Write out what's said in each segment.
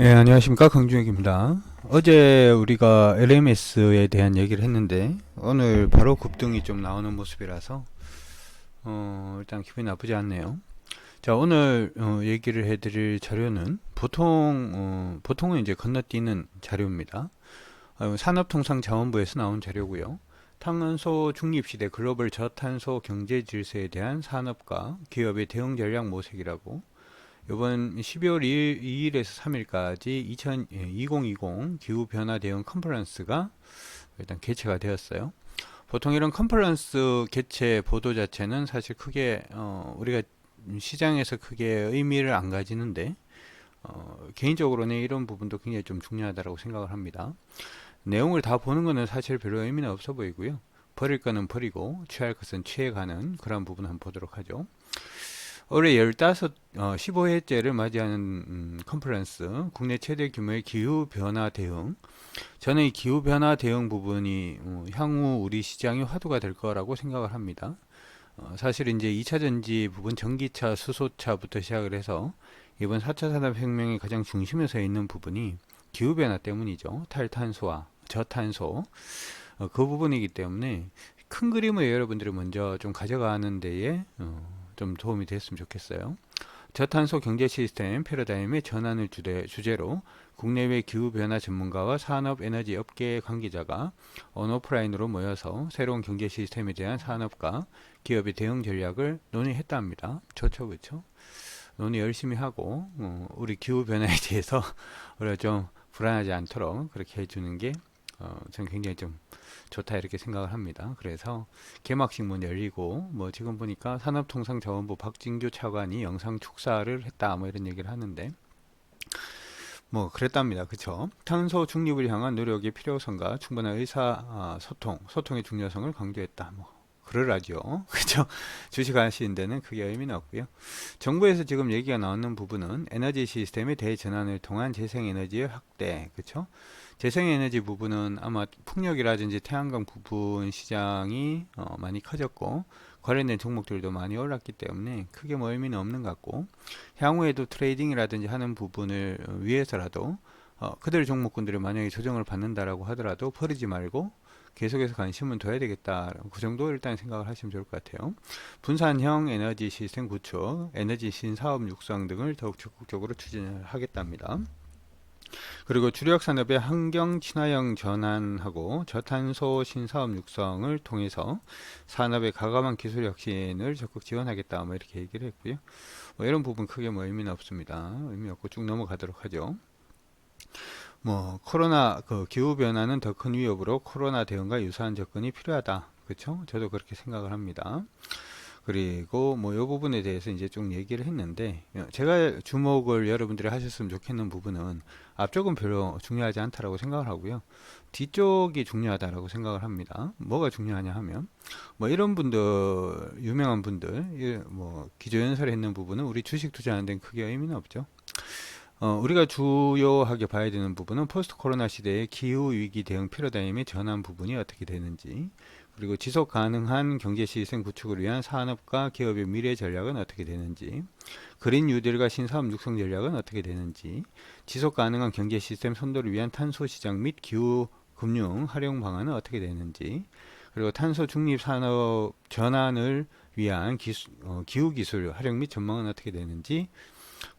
예, 안녕하십니까. 강준혁입니다. 어제 우리가 LMS에 대한 얘기를 했는데, 오늘 바로 급등이 좀 나오는 모습이라서, 일단 기분이 나쁘지 않네요. 자, 오늘, 얘기를 해드릴 자료는 보통은 이제 건너뛰는 자료입니다. 산업통상자원부에서 나온 자료고요. 탄소 중립시대 글로벌 저탄소 경제 질서에 대한 산업과 기업의 대응 전략 모색이라고 이번 12월 2일에서 3일까지 2020 기후변화 대응 컨퍼런스가 일단 개최가 되었어요. 보통 이런 컨퍼런스 개최 보도 자체는 사실 크게 우리가 시장에서 크게 의미를 안 가지는데 개인적으로는 이런 부분도 굉장히 좀 중요하다고 생각을 합니다. 내용을 다 보는 거는 사실 별로 의미는 없어 보이고요. 버릴 거는 버리고 취할 것은 취해가는 그런 부분 한번 보도록 하죠. 올해 15회째를 맞이하는 컨퍼런스, 국내 최대 규모의 기후변화 대응. 저는 이 기후변화 대응 부분이 향후 우리 시장의 화두가 될 거라고 생각을 합니다. 사실 이제 2차 전지 부분 전기차, 수소차부터 시작을 해서 이번 4차 산업혁명의 가장 중심에 서 있는 부분이 기후변화 때문이죠. 탈탄소와 저탄소. 그 부분이기 때문에 큰 그림을 여러분들이 먼저 좀 가져가는 데에 좀 도움이 됐으면 좋겠어요. 저탄소 경제 시스템 패러다임의 전환을 주제로 국내외 기후변화 전문가와 산업 에너지 업계 관계자가 온오프라인으로 모여서 새로운 경제 시스템에 대한 산업과 기업의 대응 전략을 논의했다 합니다. 좋죠, 그렇죠? 논의 열심히 하고 우리 기후변화에 대해서 우리가 좀 불안하지 않도록 그렇게 해주는 게 저는 굉장히 좀 좋다 이렇게 생각을 합니다. 그래서 개막식 문 열리고 뭐 지금 보니까 산업통상자원부 박진규 차관이 영상 축사를 했다 뭐 이런 얘기를 하는데 뭐 그랬답니다. 그쵸? 탄소 중립을 향한 노력의 필요성과 충분한 소통의 중요성을 강조했다. 뭐 그러라죠. 그죠? 주식하시는 데는 크게 의미는 없고요. 정부에서 지금 얘기가 나오는 부분은 에너지 시스템의 대전환을 통한 재생에너지의 확대, 그쵸? 재생에너지 부분은 아마 풍력이라든지 태양광 부분 시장이 많이 커졌고 관련된 종목들도 많이 올랐기 때문에 크게 뭐 의미는 없는 것 같고 향후에도 트레이딩이라든지 하는 부분을 위해서라도 그들 종목군들이 만약에 조정을 받는다라고 하더라도 버리지 말고 계속해서 관심은 둬야 되겠다. 그 정도 일단 생각을 하시면 좋을 것 같아요. 분산형 에너지 시스템 구축, 에너지 신사업 육성 등을 더욱 적극적으로 추진을 하겠답니다. 그리고 주력 산업의 환경 친화형 전환하고 저탄소 신사업 육성을 통해서 산업의 과감한 기술 혁신을 적극 지원하겠다. 뭐 이렇게 얘기를 했고요. 뭐 이런 부분 크게 뭐 의미는 없습니다. 의미 없고 쭉 넘어가도록 하죠. 뭐 코로나 그 기후 변화는 더 큰 위협으로 코로나 대응과 유사한 접근이 필요하다. 그렇죠? 저도 그렇게 생각을 합니다. 그리고 뭐 이 부분에 대해서 이제 좀 얘기를 했는데 제가 주목을 여러분들이 하셨으면 좋겠는 부분은 앞쪽은 별로 중요하지 않다라고 생각을 하고요. 뒤쪽이 중요하다라고 생각을 합니다. 뭐가 중요하냐 하면 뭐 이런 분들 유명한 분들 뭐 기조연설에 있는 부분은 우리 주식 투자하는 데는 크게 의미는 없죠. 우리가 주요하게 봐야 되는 부분은 포스트 코로나 시대의 기후 위기 대응 패러다임의 전환 부분이 어떻게 되는지, 그리고 지속 가능한 경제 시스템 구축을 위한 산업과 기업의 미래 전략은 어떻게 되는지, 그린 뉴딜과 신사업 육성 전략은 어떻게 되는지, 지속 가능한 경제 시스템 선도를 위한 탄소 시장 및 기후 금융 활용 방안은 어떻게 되는지, 그리고 탄소 중립 산업 전환을 위한 기후 기술 활용 및 전망은 어떻게 되는지,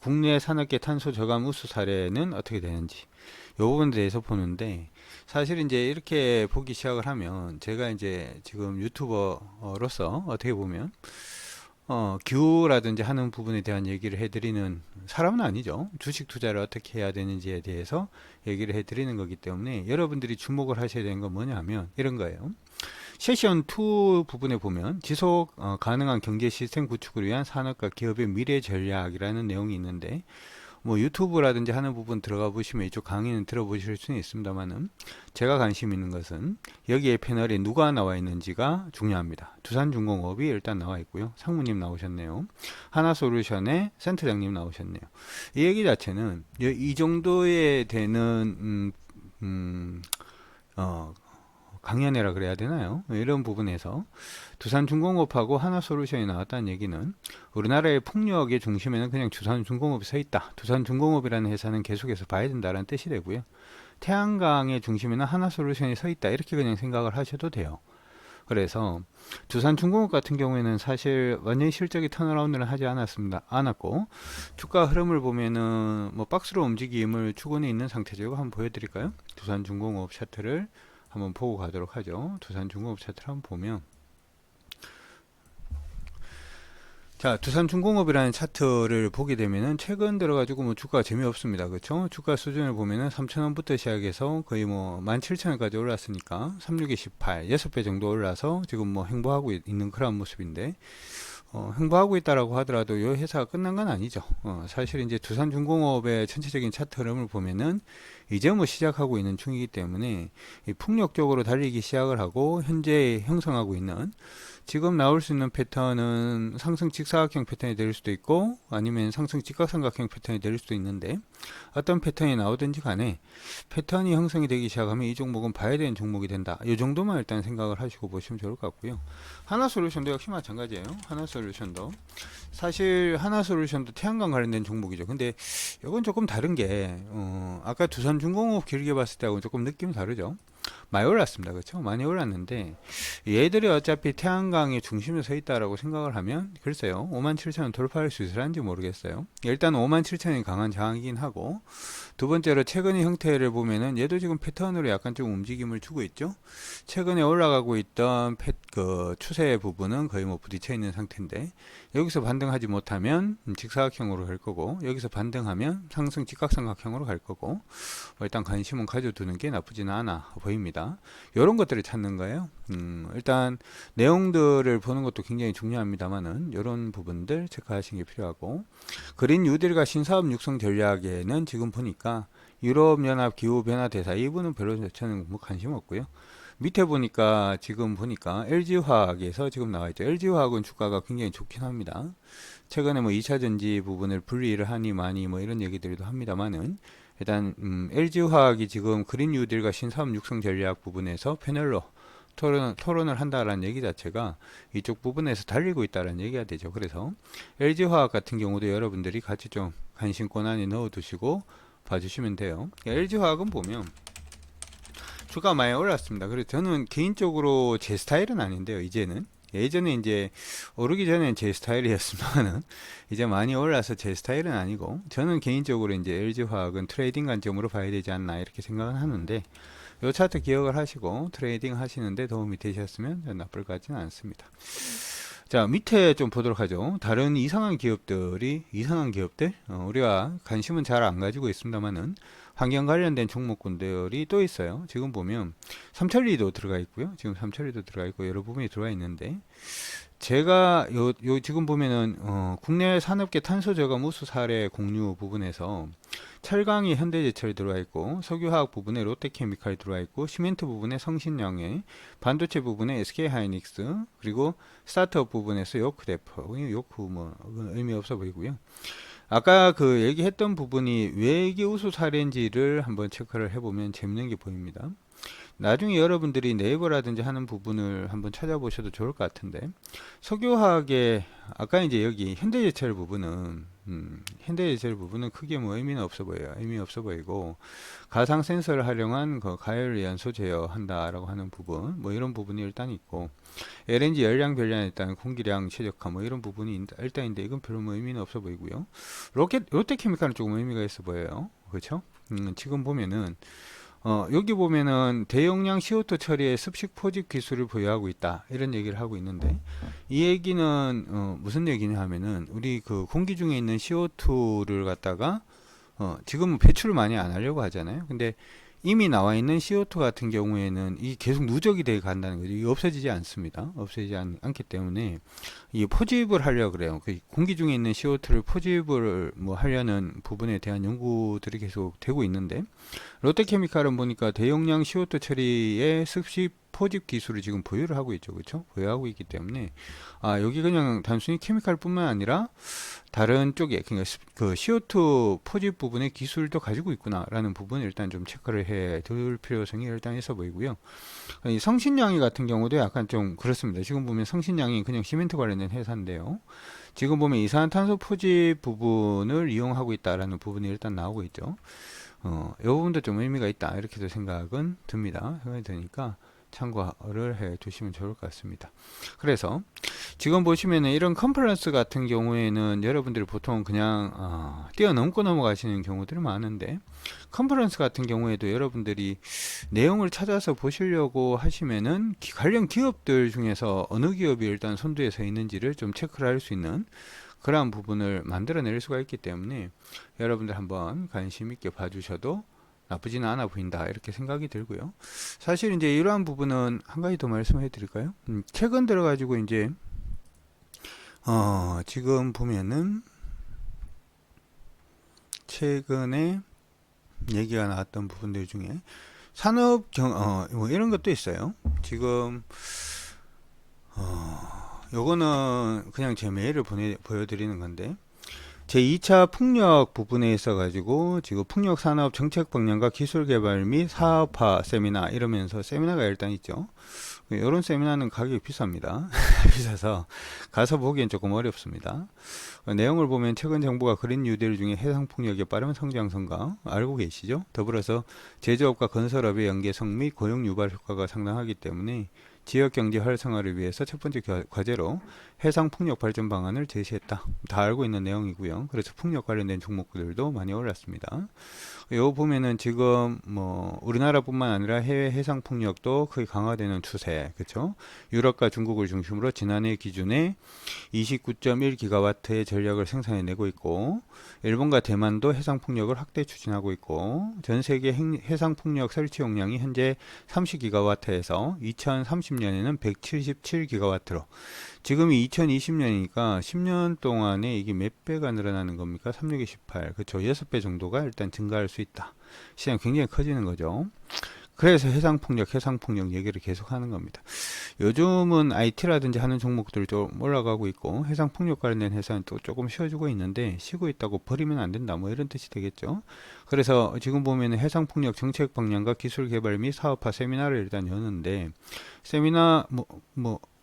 국내 산업계 탄소 저감 우수 사례는 어떻게 되는지 이 부분에 대해서 보는데 사실 이제 이렇게 보기 시작을 하면 제가 이제 지금 유튜버로서 어떻게 보면 기후라든지 하는 부분에 대한 얘기를 해드리는 사람은 아니죠. 주식 투자를 어떻게 해야 되는지에 대해서 얘기를 해드리는 거기 때문에 여러분들이 주목을 하셔야 되는 건 뭐냐 하면 이런 거예요. 세션 2 부분에 보면 지속 가능한 경제 시스템 구축을 위한 산업과 기업의 미래 전략이라는 내용이 있는데 뭐 유튜브라든지 하는 부분 들어가 보시면 이쪽 강의는 들어보실 수는 있습니다만은 제가 관심 있는 것은 여기에 패널에 누가 나와 있는지가 중요합니다. 두산중공업이 일단 나와 있고요. 상무님 나오셨네요. 하나솔루션의 센터장님 나오셨네요. 이 얘기 자체는 이 정도에 되는 어, 강연회라 그래야 되나요? 이런 부분에서 두산중공업하고 하나솔루션이 나왔다는 얘기는 우리나라의 폭력의 중심에는 그냥 두산중공업이 서 있다. 두산중공업이라는 회사는 계속해서 봐야 된다는 뜻이 되고요. 태양광의 중심에는 하나솔루션이 서 있다. 이렇게 그냥 생각을 하셔도 돼요. 그래서 두산중공업 같은 경우에는 사실 완전히 실적이 턴어라운드는 하지 않았고 주가 흐름을 보면은 뭐 박스로 움직임을 추구는 있는 상태죠. 이거 한번 보여드릴까요? 두산중공업 차트를 한번 보고 가도록 하죠. 두산중공업 차트를 한번 보면, 자, 두산중공업이라는 차트를 보게 되면은 최근 들어가지고 뭐 주가가 재미없습니다. 그렇죠? 주가 수준을 보면은 3,000원부터 시작해서 거의 뭐 17,000원까지 올랐으니까 36에 18, 6배 정도 올라서 지금 뭐 행보하고 있는 그런 모습인데, 행보하고 있다라고 하더라도 이 회사가 끝난 건 아니죠. 사실 이제 두산중공업의 전체적인 차트 흐름을 보면은 이제 뭐 시작하고 있는 중이기 때문에 이 폭력적으로 달리기 시작을 하고 현재 형성하고 있는, 지금 나올 수 있는 패턴은 상승 직사각형 패턴이 될 수도 있고 아니면 상승 직각삼각형 패턴이 될 수도 있는데, 어떤 패턴이 나오든지 간에 패턴이 형성이 되기 시작하면 이 종목은 봐야 되는 종목이 된다. 이 정도만 일단 생각을 하시고 보시면 좋을 것 같고요. 하나솔루션도 역시 마찬가지예요. 하나솔루션도 사실 하나솔루션도 태양광 관련된 종목이죠. 근데 이건 조금 다른 게 아까 두산중공업 길게 봤을 때하고 조금 느낌이 다르죠. 많이 올랐습니다. 그렇죠? 많이 올랐는데 얘들이 어차피 태양광의 중심에 서 있다라고 생각을 하면 글쎄요, 57,000원 돌파할 수 있을지 모르겠어요. 일단 57,000원이 강한 저항이긴 하고, 두 번째로 최근의 형태를 보면은 얘도 지금 패턴으로 약간 좀 움직임을 주고 있죠. 최근에 올라가고 있던 그 추세 부분은 거의 뭐 부딪혀 있는 상태인데, 여기서 반등하지 못하면 직사각형으로 갈 거고, 여기서 반등하면 상승 직각삼각형으로 갈 거고, 일단 관심은 가져두는 게 나쁘지는 않아 보입니다. 이런 것들을 찾는 거예요. 일단 내용들을 보는 것도 굉장히 중요합니다만은 이런 부분들 체크하시는 게 필요하고, 그린 뉴딜과 신사업 육성 전략에는 지금 보니까 유럽연합 기후변화대사 이 부분은 별로 저는 뭐 관심 없고요. 밑에 보니까 지금 보니까 LG화학에서 지금 나와있죠. LG화학은 주가가 굉장히 좋긴 합니다. 최근에 뭐 2차전지 부분을 분리를 하니 많이 뭐 이런 얘기들도 합니다만은, 일단 LG화학이 지금 그린 뉴딜과 신사업 육성 전략 부분에서 패널로 토론을 한다라는 얘기 자체가 이쪽 부분에서 달리고 있다라는 얘기가 되죠. 그래서 LG화학 같은 경우도 여러분들이 같이 좀 관심권 안에 넣어 두시고 봐주시면 돼요. LG화학은 보면 주가 많이 올랐습니다. 그래서 저는 개인적으로 제 스타일은 아닌데요. 이제는, 예전에 이제 오르기 전엔 제 스타일이었지만은 이제 많이 올라서 제 스타일은 아니고, 저는 개인적으로 이제 LG화학은 트레이딩 관점으로 봐야 되지 않나 이렇게 생각은 하는데, 요 차트 기억을 하시고 트레이딩 하시는데 도움이 되셨으면 나쁠 것 같지는 않습니다. 자, 밑에 좀 보도록 하죠. 다른 이상한 기업들, 우리가 관심은 잘 안 가지고 있습니다만은 환경 관련된 종목군들이 또 있어요. 지금 보면 삼천리도 들어가 있고요. 지금 삼천리도 들어가 있고 여러 부분이 들어가 있는데, 제가 요 지금 보면은 국내 산업계 탄소 저감 우수 사례 공유 부분에서 철강이 현대제철 들어와 있고, 석유화학 부분에 롯데케미칼 들어와 있고, 시멘트 부분에 성신영해, 반도체 부분에 SK하이닉스, 그리고 스타트업 부분에서 요크데퍼, 요크 뭐 의미 없어 보이고요. 아까 그 얘기했던 부분이 외계 우수 사례인지를 한번 체크를 해보면 재밌는 게 보입니다. 나중에 여러분들이 네이버라든지 하는 부분을 한번 찾아보셔도 좋을 것 같은데, 석유화학의 아까 이제 여기 현대제철 부분은 현대제철 부분은 크게 뭐 의미는 없어 보여요. 의미 없어 보이고, 가상 센서를 활용한 그 가열 연소 제어한다라고 하는 부분, 뭐 이런 부분이 일단 있고, LNG 열량 변량에 따른 공기량 최적화 뭐 이런 부분이 일단인데, 이건 별로 뭐 의미는 없어 보이고요. 롯데케미칼은 조금 의미가 있어 보여요. 그렇죠? 지금 보면은 여기 보면은 대용량 CO2 처리에 습식 포집 기술을 보유하고 있다, 이런 얘기를 하고 있는데, 이 얘기는 무슨 얘기냐 하면은, 우리 그 공기 중에 있는 CO2를 갖다가 지금은 배출을 많이 안 하려고 하잖아요. 근데 이미 나와 있는 CO2 같은 경우에는 이 계속 누적이 돼 간다는 거죠. 이게 없어지지 않습니다. 없어지지 않기 때문에 이 포집을 하려고 그래요. 그 공기 중에 있는 CO2를 포집을 뭐 하려는 부분에 대한 연구들이 계속 되고 있는데, 롯데케미칼은 보니까 대용량 CO2 처리에 습식 포집 기술을 지금 보유를 하고 있죠. 그렇죠? 보유하고 있기 때문에 여기 그냥 단순히 케미칼뿐만 아니라 다른 쪽에 그러니까 그 CO2 포집 부분의 기술도 가지고 있구나라는 부분을 일단 좀 체크를 해 둘 필요성이 일단 있어 보이고요. 이 성신양이 같은 경우도 약간 좀 그렇습니다. 지금 보면 성신양이 그냥 시멘트 관련된 회사인데요. 지금 보면 이산화탄소 포집 부분을 이용하고 있다라는 부분이 일단 나오고 있죠. 이 부분도 좀 의미가 있다 이렇게도 생각은 듭니다. 생각이 드니까 참고를 해 두시면 좋을 것 같습니다. 그래서 지금 보시면은 이런 컨퍼런스 같은 경우에는 여러분들이 보통 그냥 뛰어넘고 넘어가시는 경우들이 많은데, 컨퍼런스 같은 경우에도 여러분들이 내용을 찾아서 보시려고 하시면은 관련 기업들 중에서 어느 기업이 일단 선두에 서 있는지를 좀 체크를 할 수 있는 그러한 부분을 만들어낼 수가 있기 때문에 여러분들 한번 관심 있게 봐주셔도 나쁘지는 않아 보인다 이렇게 생각이 들고요. 사실 이제 이러한 부분은 한 가지 더 말씀해 드릴까요? 최근 들어 가지고 이제 지금 보면은 최근에 얘기가 나왔던 부분들 중에 산업 뭐 이런 것도 있어요. 지금 요거는 그냥 제 메일을 보여드리는 건데, 제2차 풍력 부분에 있어 가지고 지금 풍력 산업 정책 방향과 기술 개발 및 사업화 세미나 이러면서 세미나가 일단 있죠. 이런 세미나는 가격이 비쌉니다. 비싸서 가서 보기엔 조금 어렵습니다. 내용을 보면 최근 정부가 그린 뉴딜 중에 해상 풍력의 빠른 성장성과 알고 계시죠? 더불어서 제조업과 건설업의 연계성 및 고용 유발 효과가 상당하기 때문에 지역 경제 활성화를 위해서 첫 번째 과제로 해상 풍력 발전 방안을 제시했다. 다 알고 있는 내용이고요. 그래서 풍력 관련된 종목들도 많이 올랐습니다. 이거 보면은 지금 뭐 우리나라뿐만 아니라 해외 해상 풍력도 거의 강화되는 추세, 그렇죠? 유럽과 중국을 중심으로 지난해 기준에 29.1기가와트의 전력을 생산해내고 있고, 일본과 대만도 해상 풍력을 확대 추진하고 있고, 전 세계 해상 풍력 설치 용량이 현재 30기가와트에서 2030년에는 177기가와트로, 지금이 2020년이니까 10년 동안에 이게 몇 배가 늘어나는 겁니까? 36에 18, 그렇죠? 6배 정도가 일단 증가할 수 있다. 시장 굉장히 커지는 거죠. 그래서 해상 풍력 얘기를 계속 하는 겁니다. 요즘은 IT라든지 하는 종목들 좀 올라가고 있고, 해상 풍력 관련된 회사는 또 조금 쉬어주고 있는데, 쉬고 있다고 버리면 안 된다, 뭐 이런 뜻이 되겠죠. 그래서 지금 보면 해상 풍력 정책 방향과 기술 개발 및 사업화 세미나를 일단 여는데, 세미나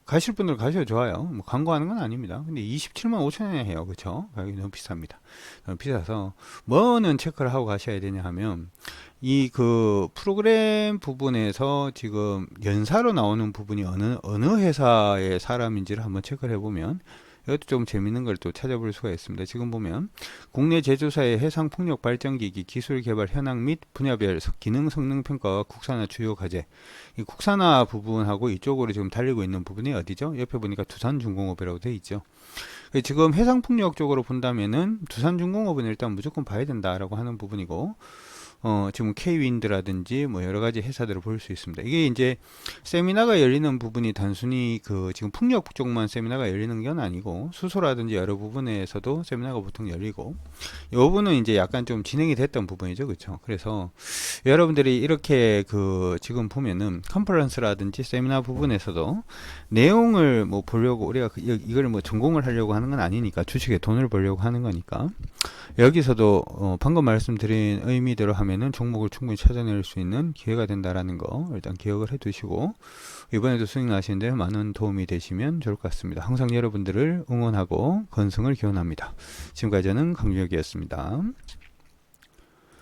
가실 분들 가셔도 좋아요. 뭐 광고하는 건 아닙니다. 근데 27만 5천원에 해요. 그쵸? 가격이 너무 비쌉니다. 너무 비싸서 뭐는 체크를 하고 가셔야 되냐 하면, 이 그 프로그램 부분에서 지금 연사로 나오는 부분이 어느 회사의 사람인지를 한번 체크를 해보면, 이것도 좀 재밌는 걸 또 찾아볼 수가 있습니다. 지금 보면 국내 제조사의 해상 풍력 발전기기 기술 개발 현황 및 분야별 기능 성능 평가와 국산화 주요 과제, 이 국산화 부분하고 이쪽으로 지금 달리고 있는 부분이 어디죠? 옆에 보니까 두산중공업이라고 되어 있죠. 지금 해상 풍력 쪽으로 본다면은 두산중공업은 일단 무조건 봐야 된다라고 하는 부분이고, 지금 K윈드라든지 뭐 여러 가지 회사들을 볼 수 있습니다. 이게 이제 세미나가 열리는 부분이 단순히 그 지금 풍력 쪽만 세미나가 열리는 건 아니고, 수소라든지 여러 부분에서도 세미나가 보통 열리고, 이 부분은 이제 약간 좀 진행이 됐던 부분이죠. 그렇죠? 그래서 여러분들이 이렇게 그 지금 보면은 컨퍼런스라든지 세미나 부분에서도 내용을 뭐 보려고, 우리가 이걸 뭐 전공을 하려고 하는 건 아니니까, 주식에 돈을 벌려고 하는 거니까, 여기서도 방금 말씀드린 의미대로 하면은 종목을 충분히 찾아낼 수 있는 기회가 된다라는 거 일단 기억을 해 두시고, 이번에도 수익 나시는데 많은 도움이 되시면 좋을 것 같습니다. 항상 여러분들을 응원하고 건승을 기원합니다. 지금까지 저는 강유혁이었습니다.